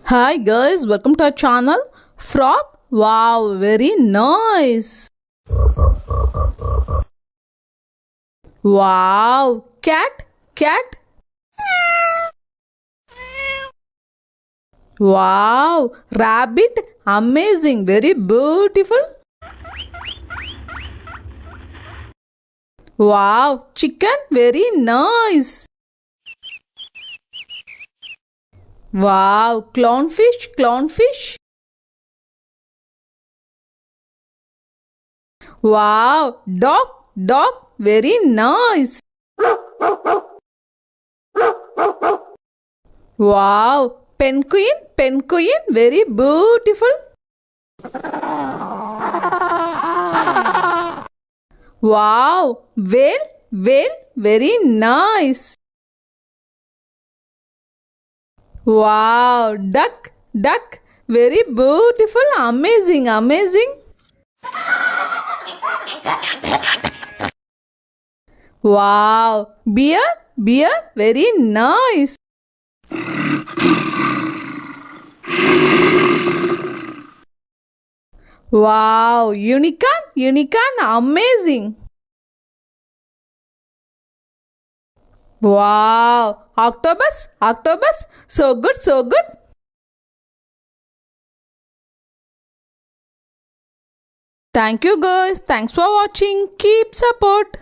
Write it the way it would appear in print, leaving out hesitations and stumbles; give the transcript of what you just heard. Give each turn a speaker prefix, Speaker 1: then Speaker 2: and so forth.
Speaker 1: Hi guys, welcome to our channel. Frog, wow, very nice. Wow, cat. Wow, rabbit, amazing, very beautiful. Wow, chicken, very nice. Wow, clownfish. Wow, dog, very nice. Wow, penguin, very beautiful. Wow, whale, very nice. Wow, duck, very beautiful, amazing. Wow, bear, very nice. Wow, unicorn, amazing. Wow, octopus, so good. Thank you guys. Thanks for watching. Keep support.